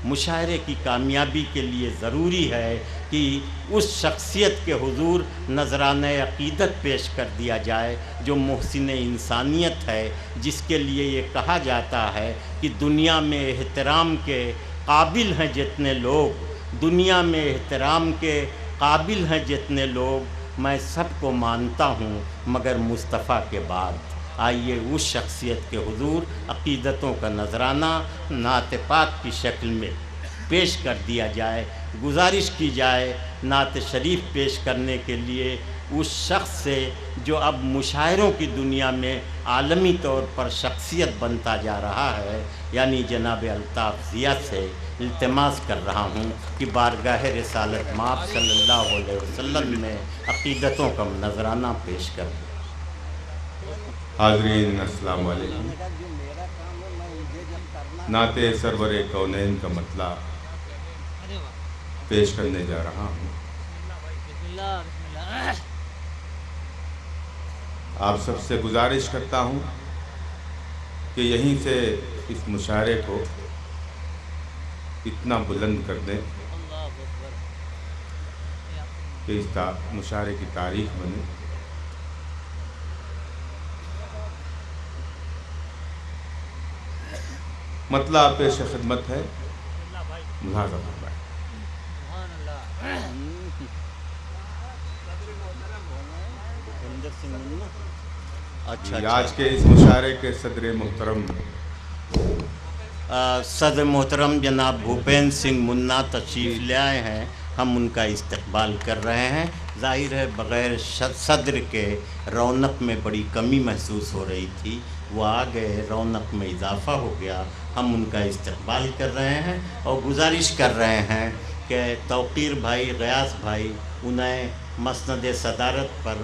مشاعرے کی کامیابی کے لیے ضروری ہے کہ اس شخصیت کے حضور نذرانہ عقیدت پیش کر دیا جائے جو محسن انسانیت ہے، جس کے لیے یہ کہا جاتا ہے کہ دنیا میں احترام کے قابل ہیں جتنے لوگ، دنیا میں احترام کے قابل ہیں جتنے لوگ، میں سب کو مانتا ہوں مگر مصطفیٰ کے بعد۔ آئیے اس شخصیت کے حضور عقیدتوں کا نذرانہ نعت پاک کی شکل میں پیش کر دیا جائے۔ گزارش کی جائے نعت شریف پیش کرنے کے لیے اس شخص سے جو اب مشاعروں کی دنیا میں عالمی طور پر شخصیت بنتا جا رہا ہے، یعنی جناب الطاف ضیاء سے التماس کر رہا ہوں کہ بارگاہ رسالت مآب صلی اللہ علیہ وسلم میں عقیدتوں کا نذرانہ پیش کر دیں۔ حاضرین السلام علیکم۔ نعت سرور کونین کا مطلع پیش کرنے جا رہا ہوں۔ آپ سب سے گزارش کرتا ہوں کہ یہیں سے اس مشاعرے کو اتنا بلند کر دیں کہ اس مشاعرے کی تاریخ بنے۔ مطلع پیش خدمت ہے، ملاحظہ فرمائیں۔ آج کے اس مشاعرے کے صدر محترم صدر محترم جناب بھوپین سنگھ منا تشریف لے آئے ہیں، ہم ان کا استقبال کر رہے ہیں۔ ظاہر ہے بغیر صدر کے رونق میں بڑی کمی محسوس ہو رہی تھی، وہ آ گئے، رونق میں اضافہ ہو گیا۔ ہم ان کا استقبال کر رہے ہیں اور گزارش کر رہے ہیں کہ توقیر بھائی، غیاث بھائی انہیں مسند صدارت پر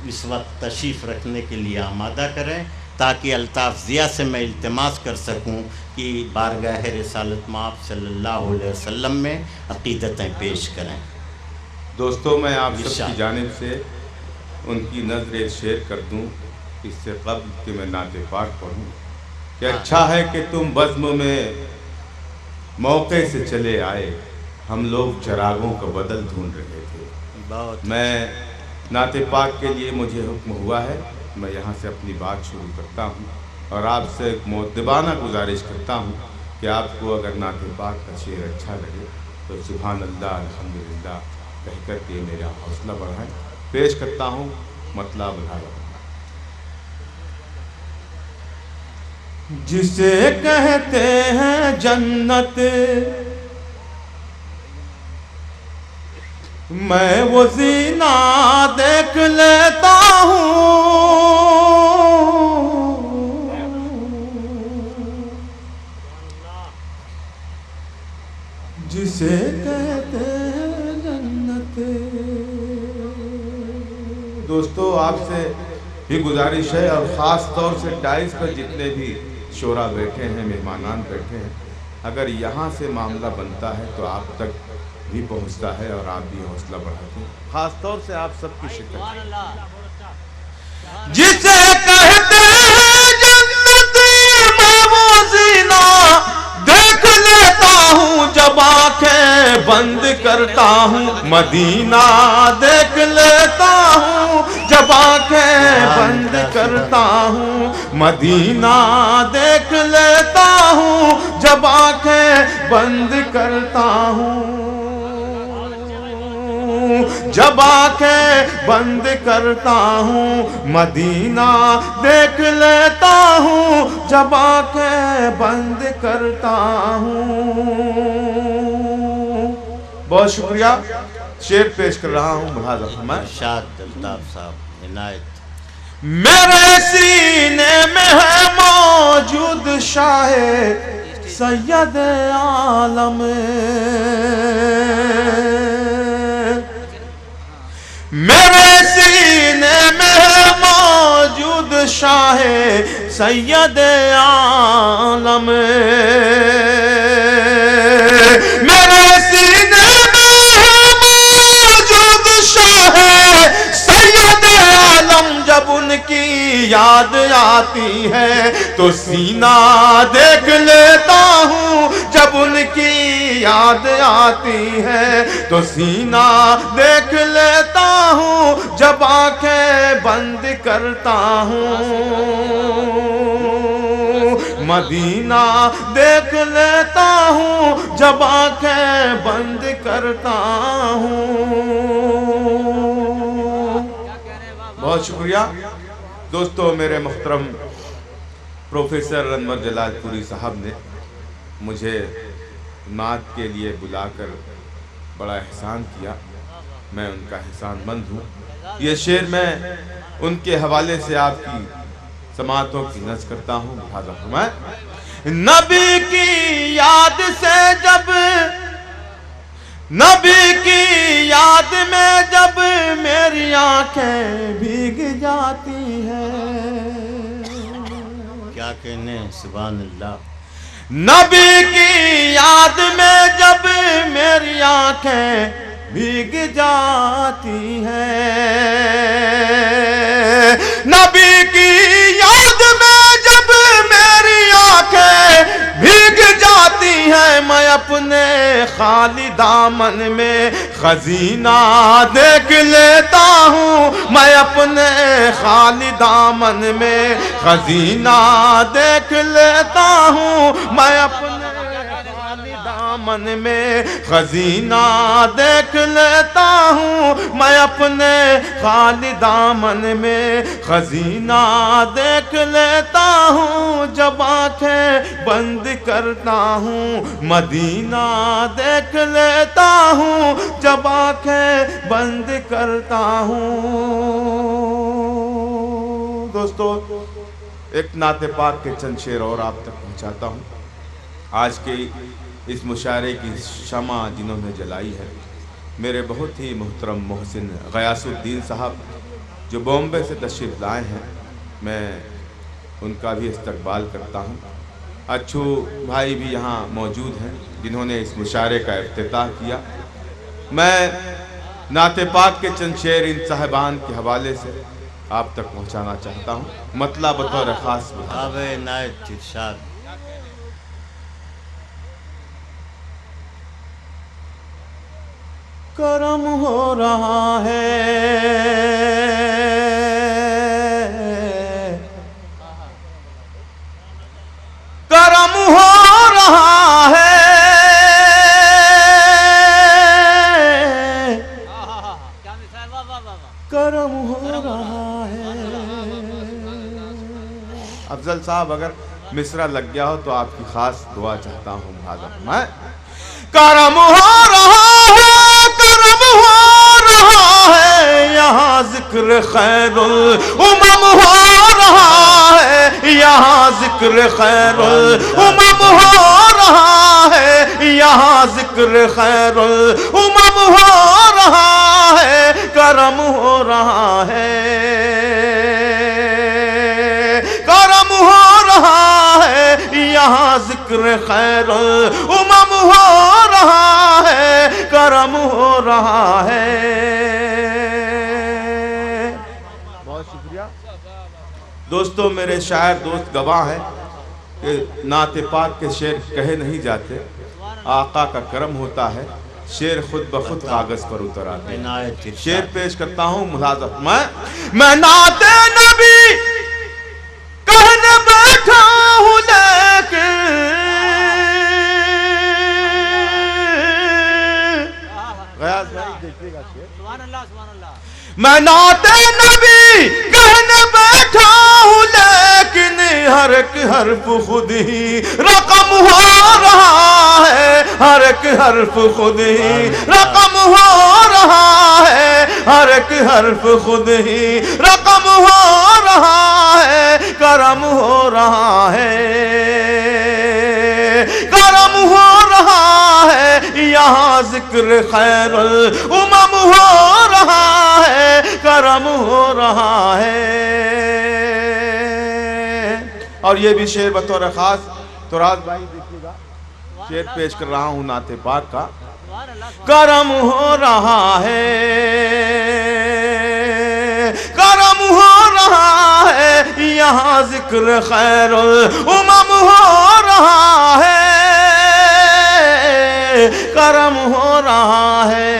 اس وقت تشریف رکھنے کے لیے آمادہ کریں تاکہ الطاف ضیاء سے میں التماس کر سکوں کہ بارگاہ رسالت مآب صلی اللہ علیہ وسلم میں عقیدتیں پیش کریں۔ دوستو، میں آپ سب کی جانب سے ان کی نظر شیئر کر دوں اس سے قبل کہ میں نعت پاک پڑھوں کہ اچھا ہے کہ تم بزم میں موقع سے چلے آئے، ہم لوگ چراغوں کا بدل ڈھونڈ رہے تھے۔ میں نعت پاک کے لیے مجھے حکم ہوا ہے، میں یہاں سے اپنی بات شروع کرتا ہوں اور آپ سے ایک مؤدبانہ گزارش کرتا ہوں کہ آپ کو اگر نعت پاک کا شعر اچھا لگے تو سبحان اللہ الحمدللہ کہہ کر کے میرا حوصلہ بڑھائیں۔ پیش کرتا ہوں مطلع بلحاظہ۔ جسے کہتے ہیں جنت میں وہ زینہ دیکھ لیتا ہوں، جسے کہتے ہیں جنت۔ دوستو، آپ سے بھی گزارش ہے اور خاص طور سے ڈائز پر جتنے بھی شعراء بیٹھے ہیں، مہمانان بیٹھے ہیں، اگر یہاں سے معاملہ بنتا ہے تو آپ تک بھی پہنچتا ہے اور آپ بھی حوصلہ بڑھاتے ہیں، خاص طور سے آپ سب کی شکایت۔ جسے کہتے ہیں جنت میں وہ زینہ دیکھ لیتا ہوں، جب آنکھیں بند کرتا ہوں مدینہ دیکھ لیتا ہوں، جب آنکھیں بند کرتا ہوں مدینہ دیکھ لیتا ہوں، جب آنکھیں بند کرتا ہوں، جب آنکھیں بند کرتا ہوں مدینہ دیکھ لیتا ہوں، جب آنکھیں بند کرتا ہوں۔ بہت شکریہ، شعر پیش کر رہا ہوں، ملاحظہ فرمائیں۔ ارشاد الطاف صاحب عنایت۔ میرے سینے میں ہے موجود شاہ سید عالم، میرے سینے میں ہے موجود شاہ سید عالم، میرے سینے میں ہے موجود شاہ سید عالم، جب ان کی یاد آتی ہے تو سینہ دیکھ لیتا ہوں، جب جب ان کی یاد آتی ہے تو سینہ دیکھ لیتا ہوں جب آنکھیں بند کرتا ہوں مدینہ دیکھ لیتا ہوں جب آنکھیں بند کرتا ہوں بہت شکریہ دوستو میرے محترم پروفیسر انور جلال پوری صاحب نے مجھے نعت کے لیے بلا کر بڑا احسان کیا میں ان کا احسان مند ہوں یہ شعر میں ان کے حوالے سے آپ کی سماعتوں کی نظر کرتا ہوں لہذا فرمائیں نبی کی یاد سے جب نبی کی یاد میں جب میری آنکھیں بھیگ جاتی ہیں کیا کہنے سبحان اللہ نبی کی یاد میں جب میری آنکھیں بھیگ جاتی ہیں نبی کی یاد میں جب میری آنکھیں بھیگ جاتی ہیں میں اپنے خالی دامن میں خزینہ دیکھ لیتا ہوں میں اپنے خالی دامن میں خزینہ دیکھ لیتا ہوں میں اپنے دامن میں خزینہ دیکھ لیتا ہوں میں اپنے خالی دامن میں خزینہ دیکھ لیتا ہوں جب آنکھیں بند کرتا ہوں مدینہ دیکھ لیتا ہوں جب آنکھیں بند کرتا ہوں دوستو ایک نعت پاک کے چند شعر اور آپ تک پہنچاتا ہوں آج کے اس مشاعرے کی شمع جنہوں نے جلائی ہے میرے بہت ہی محترم محسن غیاث الدین صاحب جو بامبے سے تشریف لائے ہیں میں ان کا بھی استقبال کرتا ہوں اچھو بھائی بھی یہاں موجود ہیں جنہوں نے اس مشاعرے کا افتتاح کیا میں نعت پاک کے چند شعر ان صاحبان کے حوالے سے آپ تک پہنچانا چاہتا ہوں مطلع بطور خاص عنایت ارشاد کرم ہو رہا ہے کرم ہو رہا ہے کرم ہو رہا ہے افضل صاحب اگر مصرع لگ گیا ہو تو آپ کی خاص دعا چاہتا ہوں میں کرم ہو رہا ہے کرم ہو رہا ہے یہاں ذکر خیر الامم ہو رہا ہے یہاں ذکر خیر الامم ہو رہا ہے یہاں ذکر خیر الامم ہو رہا ہے کرم ہو رہا ہے کرم ہو رہا ہے یہاں ذکر خیر الامم ہو رہا ہے کرم ہو رہا ہے بہت شکریہ دوستو میرے شاعر دوست گواہ ہیں کہ نعت پاک کے شعر کہے نہیں جاتے آقا کا کرم ہوتا ہے شعر خود بخود کاغذ پر اتر آتے ہیں شعر پیش کرتا ہوں ملاحظہ میں نعت نبی کہنے بیٹھا ہوں لیکن میں نعت نبی کہنے بیٹھا ہوں لیکن ہر ایک حرف خود ہی رقم ہو رہا ہے ہر ایک حرف خود ہی رقم ہو رہا ہے ہر ایک حرف خود ہی رقم ہو رہا ہے کرم ہو رہا ہے کرم ہو رہا ہے یہاں ذکر خیر الامم ہو رہا ہے کرم ہو رہا ہے اور یہ بھی شعر بطور خاص تراز بھائی دیکھیے گا شعر پیش کر رہا ہوں نعت پاک کا کرم ہو رہا ہے کرم ہو رہا ہے یہاں ذکر خیر الامم ہو رہا ہے کرم ہو رہا ہے.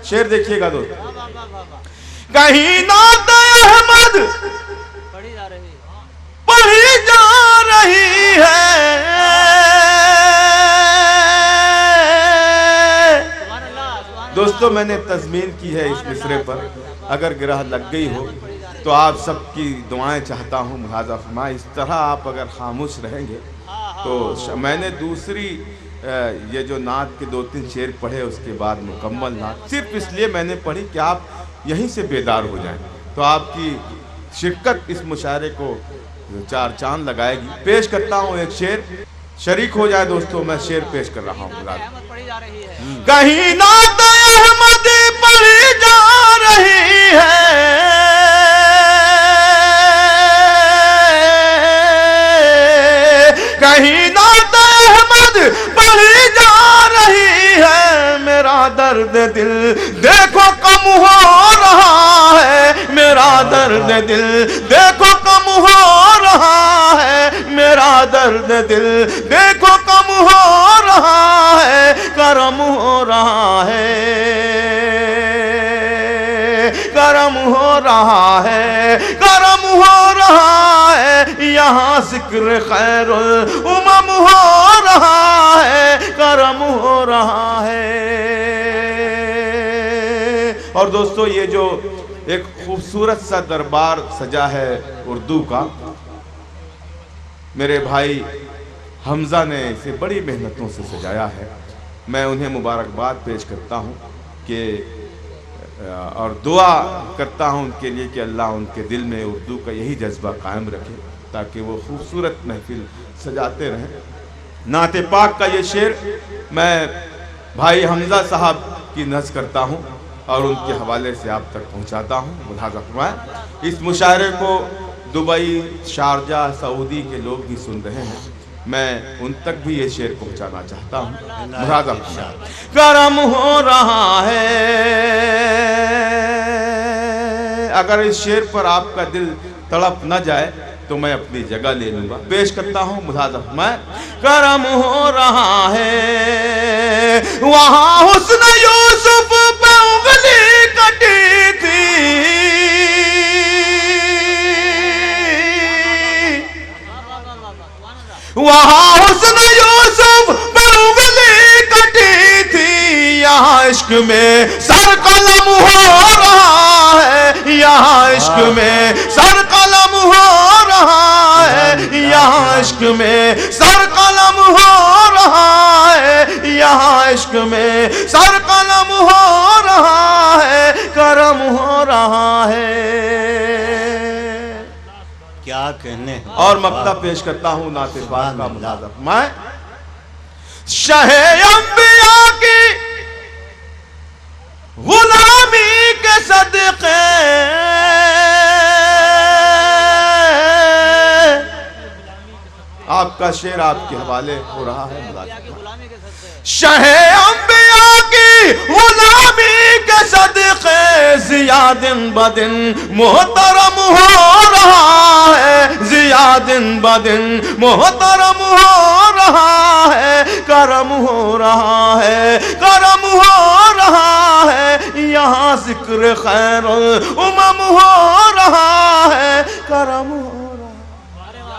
شعر دیکھیے گا دوست. کہیں نعت احمد پڑھی جا رہی ہے, دوستو میں نے تضمین کی ہے اس مصرے پر, اگر گرہ لگ گئی ہو تو آپ سب کی دعائیں چاہتا ہوں ملاحظہ فرمائیں. اس طرح آپ اگر خاموش رہیں گے تو میں نے دوسری یہ جو نعت کے 2-3 شعر پڑھے اس کے بعد مکمل نعت صرف اس لیے میں نے پڑھی کہ آپ یہیں سے بیدار ہو جائیں, تو آپ کی شرکت اس مشاعرے کو 4 چاند لگائے گی. پیش کرتا ہوں ایک شعر, شریک ہو جائے دوستو. میں شعر پیش کر رہا ہوں. کہیں نعت احمد پڑھی جا رہی ہے, کہیں نعت احمد پڑھی جا رہی ہے, میرا درد دل دیکھو کم ہو رہا ہے, میرا درد دل دیکھو کم ہو رہا ہے, میرا درد دل دیکھو کم ہو رہا ہے, کرم ہو رہا ہے, کرم ہو رہا ہے, کرم ہو رہا ہے, یہاں ذکر خیر الامم ہو رہا ہے, کرم ہو رہا ہے. اور دوستو یہ جو ایک خوبصورت سا دربار سجا ہے اردو کا, میرے بھائی حمزہ نے اسے بڑی محنتوں سے سجایا ہے. میں انہیں مبارکباد پیش کرتا ہوں کہ اور دعا کرتا ہوں ان کے لیے کہ اللہ ان کے دل میں اردو کا یہی جذبہ قائم رکھے تاکہ وہ خوبصورت محفل سجاتے رہیں. نعت پاک کا یہ شعر میں بھائی حمزہ صاحب کی نظر کرتا ہوں اور ان کے حوالے سے آپ تک پہنچاتا ہوں. ملاحظہ فرمائیں, اس مشاعرے کو دبئی, شارجہ, سعودی کے لوگ بھی سن رہے ہیں, میں ان تک بھی یہ شعر پہنچانا چاہتا ہوں. ملاحظہ فرمائیں. کرم ہو رہا ہے, اگر اس شعر پر آپ کا دل تڑپ نہ جائے تو میں اپنی جگہ لے لوں گا. پیش کرتا ہوں, ملاحظہ فرمائیں. کرم ہو رہا ہے, وہاں حسن یوسف پہ انگلی کٹی تھی, وہاں حسن یوسف پہ انگلی کٹی تھی, یہاں عشق میں سر قلم ہو رہا ہے, یہاں عشق میں سر قلم ہو رہا ہے, یہاں عشق میں سر قلم ہو رہا ہے, یہاں عشق میں سر قلم ہو رہا ہے, کرم ہو رہا ہے. کیا کہنے. اور مقطع پیش کرتا ہوں نعت پاک کا. ملاحظہ فرمائیں. شہ انبیاء کی غلامی کے صدقے آپ کا شعر آپ کے حوالے ہو رہا ہے. شہ انبیاء کی غلامی کے صدقے زیاد بدن محترم ہو رہا ہے, زیاد بدن محترم ہو رہا ہے, کرم ہو رہا ہے, کرم ہو رہا ہے, یہاں ذکر خیر الامم ہو رہا ہے, کرم ہو